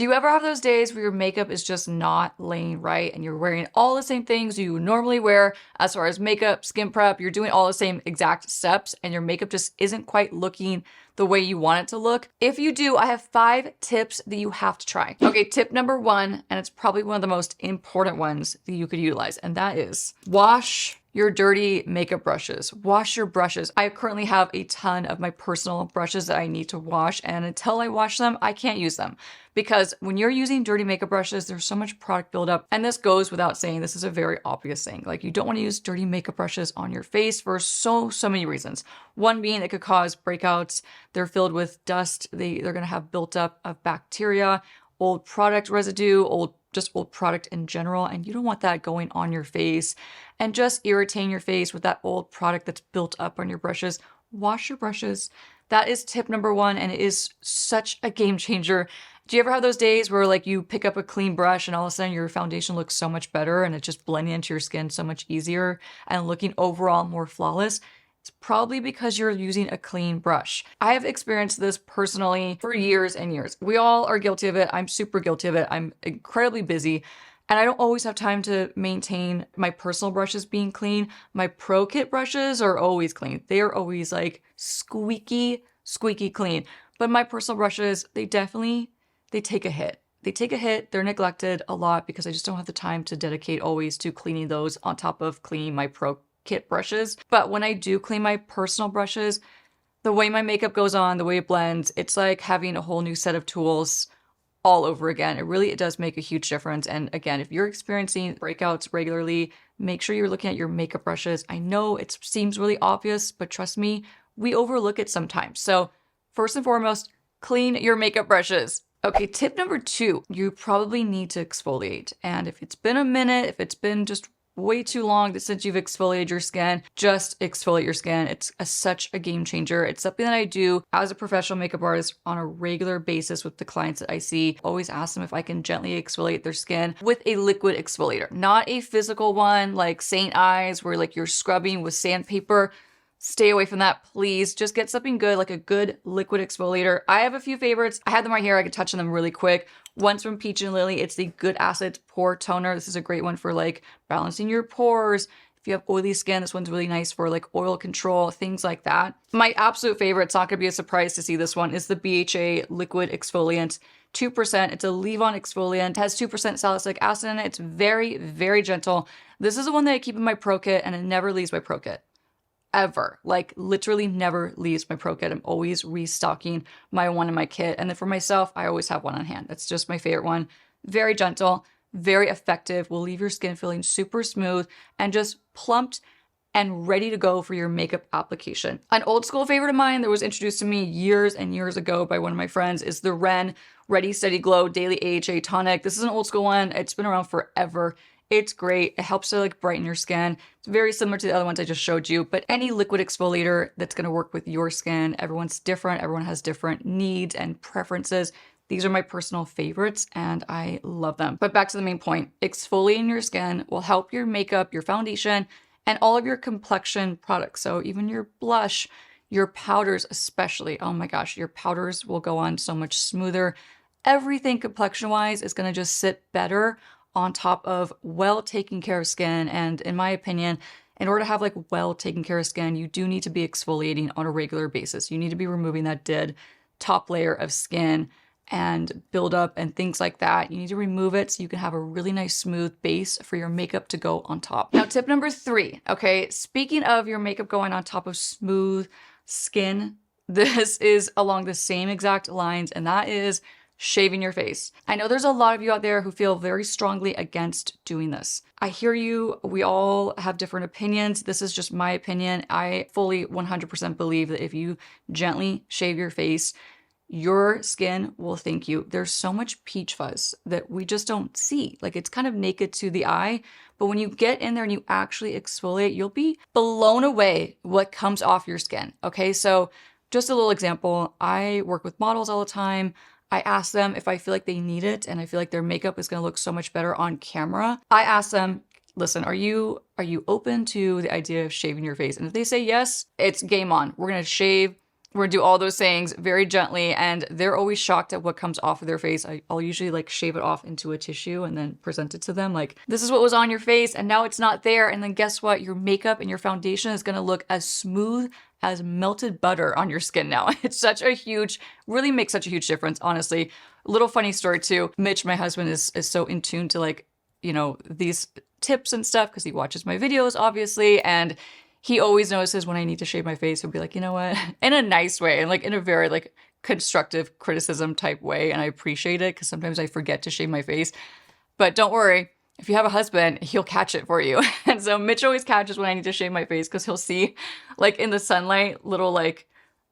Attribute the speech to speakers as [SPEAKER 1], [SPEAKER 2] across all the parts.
[SPEAKER 1] Do you ever have those days where your makeup is just not laying right and you're wearing all the same things you normally wear as far as makeup, skin prep, you're doing all the same exact steps and your makeup just isn't quite looking the way you want it to look? If you do, I have 5 tips that you have to try. Okay, tip number 1, and it's probably one of the most important ones that you could utilize, and that is wash your dirty makeup brushes. Wash your brushes. I currently have a ton of my personal brushes that I need to wash, and until I wash them, I can't use them. Because when you're using dirty makeup brushes, there's so much product buildup. And this goes without saying, this is a very obvious thing. Like, you don't want to use dirty makeup brushes on your face for so many reasons. One being it could cause breakouts. They're filled with dust. They're going to have built up of bacteria, old product residue, old product in general, and you don't want that going on your face and just irritating your face with that old product that's built up on your brushes. Wash your brushes. That is tip number 1, and it is such a game changer. Do you ever have those days where like you pick up a clean brush and all of a sudden your foundation looks so much better and it's just blending into your skin so much easier and looking overall more flawless? It's probably because you're using a clean brush. I have experienced this personally for years and years. We all are guilty of it. I'm super guilty of it. I'm incredibly busy and I don't always have time to maintain my personal brushes being clean. My Pro Kit brushes are always clean. They are always like squeaky clean. But my personal brushes, they take a hit. They take a hit. They're neglected a lot because I just don't have the time to dedicate always to cleaning those on top of cleaning my Pro Kit brushes. But when I do clean my personal brushes, the way my makeup goes on, the way it blends, it's like having a whole new set of tools all over again. It does make a huge difference. And again, if you're experiencing breakouts regularly, make sure you're looking at your makeup brushes. I know it seems really obvious, but trust me, we overlook it sometimes. So first and foremost, clean your makeup brushes. Okay, tip number 2, you probably need to exfoliate. And if it's been a minute, if it's been just way too long since you've exfoliated your skin, just exfoliate your skin. It's such a game changer. It's something that I do as a professional makeup artist on a regular basis with the clients that I see. Always ask them if I can gently exfoliate their skin with a liquid exfoliator, not a physical one like St. Ives where like you're scrubbing with sandpaper. Stay away from that, please. Just get something good, like a good liquid exfoliator. I have a few favorites. I have them right here. I could touch on them really quick. One's from Peach and Lily. It's the Good Acid Pore Toner. This is a great one for like balancing your pores. If you have oily skin, this one's really nice for like oil control, things like that. My absolute favorite, it's not gonna be a surprise to see this one, is the BHA Liquid Exfoliant. 2%. It's a leave-on exfoliant. It has 2% salicylic acid in it. It's very gentle. This is the one that I keep in my Pro Kit and it never leaves my Pro Kit. Ever. Like literally never leaves my Pro Kit. I'm always restocking my one in my kit. And then for myself, I always have one on hand. It's just my favorite one. Very gentle, very effective, will leave your skin feeling super smooth and just plumped and ready to go for your makeup application. An old school favorite of mine that was introduced to me years and years ago by one of my friends is the Ren Ready Steady Glow Daily AHA Tonic. This is an old school one. It's been around forever. It's great. It helps to like brighten your skin. It's very similar to the other ones I just showed you, but any liquid exfoliator that's going to work with your skin. Everyone's different. Everyone has different needs and preferences. These are my personal favorites and I love them. But back to the main point, exfoliating your skin will help your makeup, your foundation, and all of your complexion products. So even your blush, your powders especially. Oh my gosh, your powders will go on so much smoother. Everything complexion-wise is going to just sit better on top of well taken care of skin. And in my opinion, in order to have like well taken care of skin, you do need to be exfoliating on a regular basis. You need to be removing that dead top layer of skin and buildup and things like that. You need to remove it so you can have a really nice smooth base for your makeup to go on top. Now, tip number 3, okay? Speaking of your makeup going on top of smooth skin, this is along the same exact lines, and that is shaving your face. I know there's a lot of you out there who feel very strongly against doing this. I hear you. We all have different opinions. This is just my opinion. I fully 100% believe that if you gently shave your face, your skin will thank you. There's so much peach fuzz that we just don't see. Like it's kind of naked to the eye, but when you get in there and you actually exfoliate, you'll be blown away what comes off your skin. Okay, so just a little example. I work with models all the time. I ask them if I feel like they need it and I feel like their makeup is gonna look so much better on camera. I ask them, listen, are you open to the idea of shaving your face? And if they say yes, it's game on. We're gonna shave We're gonna do all those things very gently, and they're always shocked at what comes off of their face. I'll usually like shave it off into a tissue and then present it to them. Like, this is what was on your face and now it's not there. And then guess what? Your makeup and your foundation is gonna look as smooth as melted butter on your skin now. It's such a huge, really makes such a huge difference, honestly. A little funny story too. Mitch, my husband, is so in tune to like, you know, these tips and stuff because he watches my videos, obviously, and he always notices when I need to shave my face. He'll be like, you know what, in a nice way and like in a very like constructive criticism type way. And I appreciate it because sometimes I forget to shave my face. But don't worry, if you have a husband, he'll catch it for you. And so Mitch always catches when I need to shave my face because he'll see like in the sunlight, little like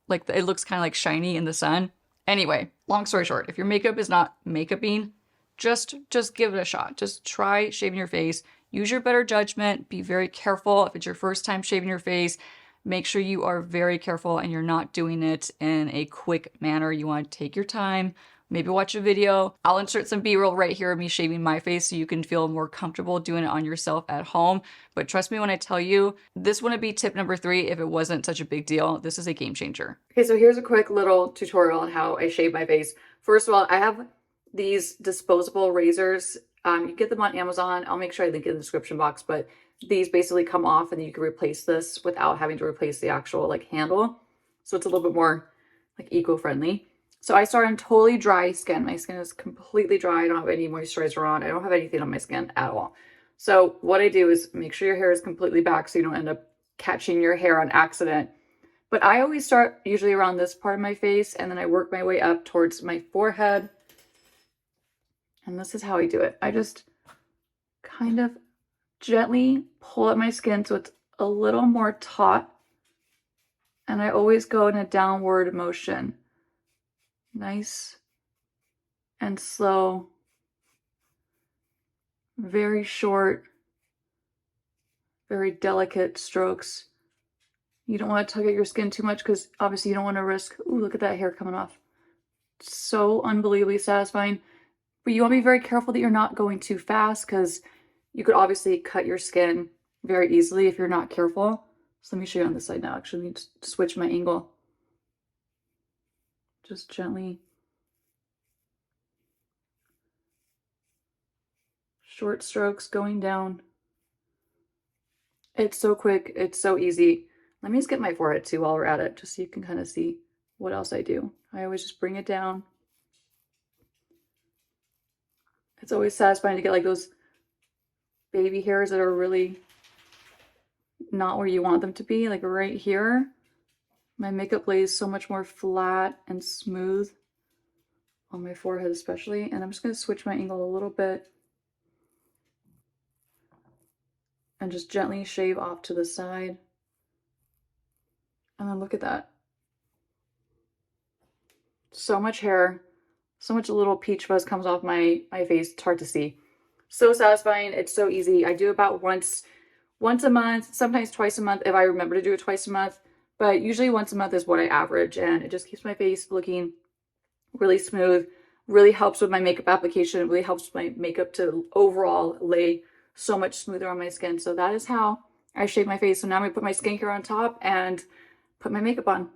[SPEAKER 1] it looks kind of like shiny in the sun. Anyway, long story short, if your makeup is not makeuping, just give it a shot. Just try shaving your face. Use your better judgment. Be very careful. If it's your first time shaving your face, make sure you are very careful and you're not doing it in a quick manner. You want to take your time, maybe watch a video. I'll insert some B-roll right here of me shaving my face so you can feel more comfortable doing it on yourself at home. But trust me when I tell you, this wouldn't be tip number 3 if it wasn't such a big deal. This is a game changer. Okay, so here's a quick little tutorial on how I shave my face. First of all, I have these disposable razors. You get them on Amazon. I'll make sure I link it in the description box, but these basically come off and then you can replace this without having to replace the actual like handle. So it's a little bit more like eco-friendly. So I start on totally dry skin. My skin is completely dry. I don't have any moisturizer on. I don't have anything on my skin at all. So what I do is make sure your hair is completely back so you don't end up catching your hair on accident. But I always start usually around this part of my face and then I work my way up towards my forehead. And this is how I do it. I just kind of gently pull at my skin so it's a little more taut. And I always go in a downward motion. Nice and slow. Very short, very delicate strokes. You don't want to tug at your skin too much because obviously you don't want to risk, ooh, look at that hair coming off. So unbelievably satisfying. But you want to be very careful that you're not going too fast because you could obviously cut your skin very easily if you're not careful. So let me show you on this side now. Actually, let me switch my angle. Just gently. Short strokes going down. It's so quick. It's so easy. Let me just get my forehead too while we're at it, just so you can kind of see what else I do. I always just bring it down. It's always satisfying to get like those baby hairs that are really not where you want them to be, like right here. My makeup lays so much more flat and smooth on my forehead especially. And I'm just going to switch my angle a little bit and just gently shave off to the side. And then look at that. So much hair. So much little peach fuzz comes off my face. It's hard to see. So satisfying. It's so easy. I do about once a month, sometimes twice a month if I remember to do it twice a month. But usually once a month is what I average. And it just keeps my face looking really smooth. Really helps with my makeup application. It really helps my makeup to overall lay so much smoother on my skin. So that is how I shave my face. So now I'm going to put my skincare on top and put my makeup on.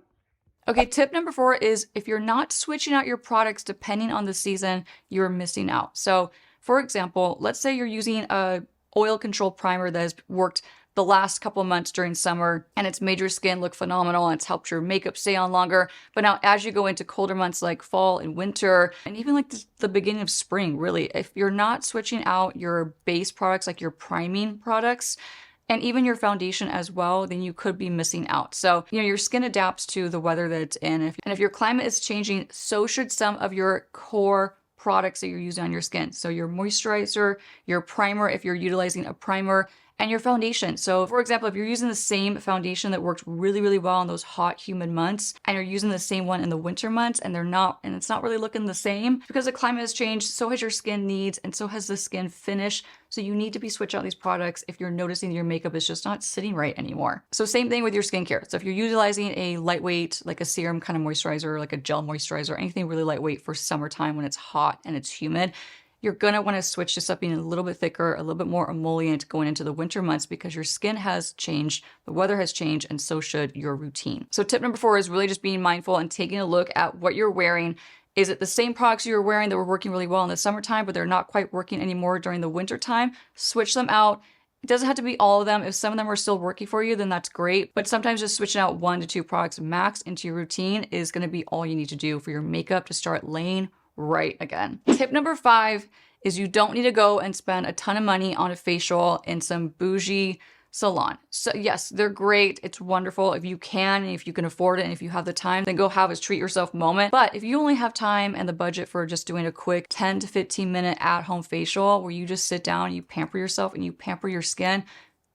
[SPEAKER 1] Okay, tip number 4 is if you're not switching out your products depending on the season, you're missing out. So for example, let's say you're using a oil control primer that has worked the last couple of months during summer and it's made your skin look phenomenal and it's helped your makeup stay on longer. But now as you go into colder months like fall and winter and even like the beginning of spring, really, if you're not switching out your base products, like your priming products, and even your foundation as well, then you could be missing out. So, you know, your skin adapts to the weather that it's in. And if your climate is changing, so should some of your core products that you're using on your skin. So your moisturizer, your primer, if you're utilizing a primer, and your foundation. So for example, if you're using the same foundation that worked really, really well in those hot, humid months, and you're using the same one in the winter months, and it's not really looking the same, because the climate has changed, so has your skin needs, and so has the skin finish. So you need to be switching out these products if you're noticing your makeup is just not sitting right anymore. So same thing with your skincare. So if you're utilizing a lightweight, like a serum kind of moisturizer, like a gel moisturizer, anything really lightweight for summertime when it's hot and it's humid, you're gonna wanna switch to something a little bit thicker, a little bit more emollient going into the winter months because your skin has changed, the weather has changed, and so should your routine. So tip number 4 is really just being mindful and taking a look at what you're wearing. Is it the same products you were wearing that were working really well in the summertime, but they're not quite working anymore during the winter time? Switch them out. It doesn't have to be all of them. If some of them are still working for you, then that's great. But sometimes just switching out 1 to 2 products max into your routine is going to be all you need to do for your makeup to start laying right again. Tip number 5 is you don't need to go and spend a ton of money on a facial in some bougie salon. So yes, they're great. It's wonderful. If you can, and if you can afford it, and if you have the time, then go have a treat yourself moment. But if you only have time and the budget for just doing a quick 10 to 15 minute at-home facial where you just sit down, you pamper yourself and you pamper your skin,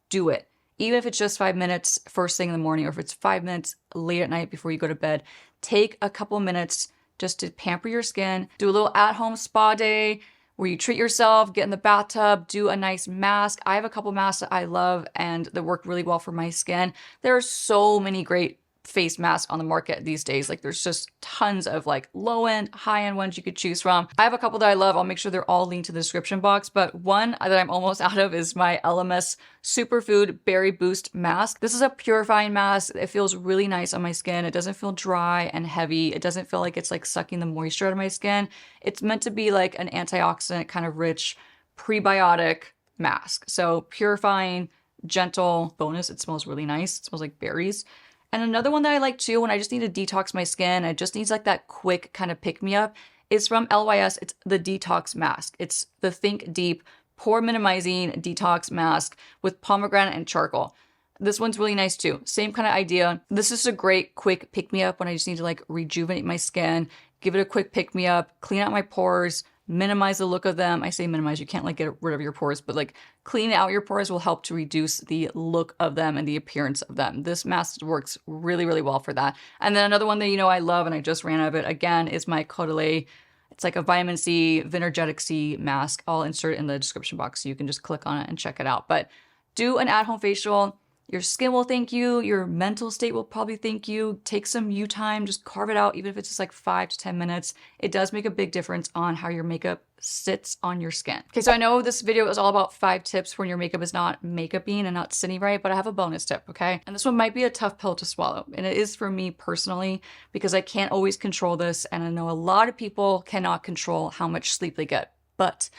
[SPEAKER 1] do it. Even if it's just 5 minutes first thing in the morning, or if it's 5 minutes late at night before you go to bed, take a couple minutes just to pamper your skin, do a little at-home spa day, where you treat yourself, get in the bathtub, do a nice mask. I have a couple masks that I love and that work really well for my skin. There are so many great face masks on the market these days. Like there's just tons of like low end, high end ones you could choose from. I have a couple that I love. I'll make sure they're all linked to the description box, but one that I'm almost out of is my Elemis Superfood Berry Boost Mask. This is a purifying mask. It feels really nice on my skin. It doesn't feel dry and heavy. It doesn't feel like it's like sucking the moisture out of my skin. It's meant to be like an antioxidant kind of rich prebiotic mask. So purifying, gentle. Bonus, it smells really nice. It smells like berries. And another one that I like too, when I just need to detox my skin, I just need like that quick kind of pick me up, is from LYS. It's the Detox Mask. It's the Think Deep Pore Minimizing Detox Mask with pomegranate and charcoal. This one's really nice too. Same kind of idea. This is a great quick pick me up when I just need to like rejuvenate my skin, give it a quick pick me up, clean out my pores, minimize the look of them. I say minimize, you can't like get rid of your pores, but like cleaning out your pores will help to reduce the look of them and the appearance of them. This mask works really, really well for that. And then another one that you know I love and I just ran out of it again is my Codelay. It's like a vitamin C, Vinergetic C mask. I'll insert it in the description box so you can just click on it and check it out. But do an at-home facial. Your skin will thank you. Your mental state will probably thank you. Take some you time, just carve it out, even if it's just like 5 to 10 minutes. It does make a big difference on how your makeup sits on your skin. Okay, so I know this video is all about 5 tips when your makeup is not makeuping and not sitting right, but I have a bonus tip, okay? And this one might be a tough pill to swallow. And it is for me personally, because I can't always control this. And I know a lot of people cannot control how much sleep they get. But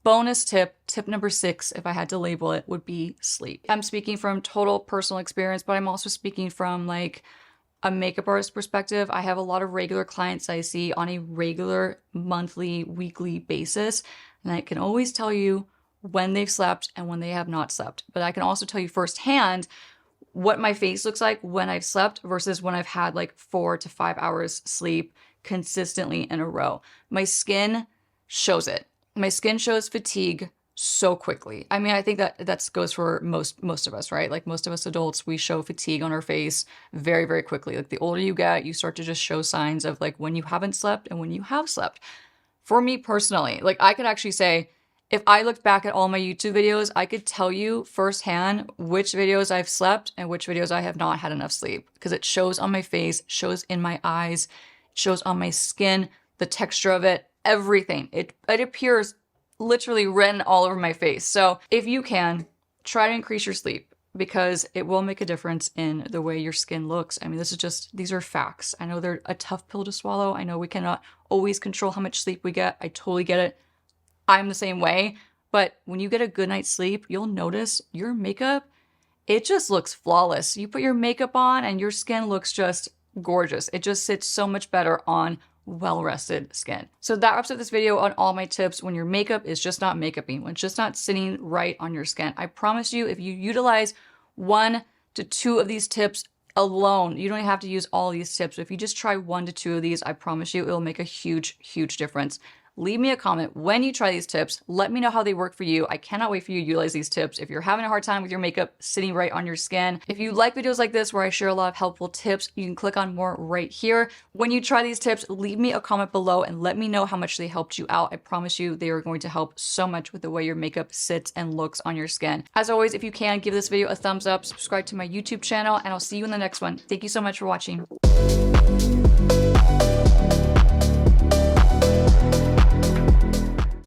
[SPEAKER 1] bonus tip, tip number 6, if I had to label it, would be sleep. I'm speaking from total personal experience, but I'm also speaking from like a makeup artist perspective. I have a lot of regular clients I see on a regular monthly, weekly basis, and I can always tell you when they've slept and when they have not slept. But I can also tell you firsthand what my face looks like when I've slept versus when I've had like 4 to 5 hours sleep consistently in a row. My skin shows it. My skin shows fatigue so quickly. I mean, I think that goes for most of us, right? Like most of us adults, we show fatigue on our face very, very quickly. Like the older you get, you start to just show signs of like when you haven't slept and when you have slept. For me personally, like I could actually say, if I looked back at all my YouTube videos, I could tell you firsthand which videos I've slept and which videos I have not had enough sleep, because it shows on my face, shows in my eyes, shows on my skin, the texture of it, everything. It appears literally written all over my face. So if you can, try to increase your sleep, because it will make a difference in the way your skin looks. I mean, these are facts. I know they're a tough pill to swallow. I know we cannot always control how much sleep we get. I totally get it. I'm the same way. But when you get a good night's sleep, you'll notice your makeup, it just looks flawless. You put your makeup on and your skin looks just gorgeous. It just sits so much better on well-rested skin. So that wraps up this video on all my tips when your makeup is just not makeuping, when it's just not sitting right on your skin. I promise you, if you utilize 1 to 2 of these tips alone, you don't have to use all these tips. But if you just try 1 to 2 of these, I promise you, it will make a huge, huge difference. Leave me a comment when you try these tips. Let me know how they work for you. I cannot wait for you to utilize these tips. If you're having a hard time with your makeup sitting right on your skin, if you like videos like this where I share a lot of helpful tips, you can click on more right here. When you try these tips, leave me a comment below and let me know how much they helped you out. I promise you they are going to help so much with the way your makeup sits and looks on your skin. As always, if you can, give this video a thumbs up, subscribe to my YouTube channel, and I'll see you in the next one. Thank you so much for watching.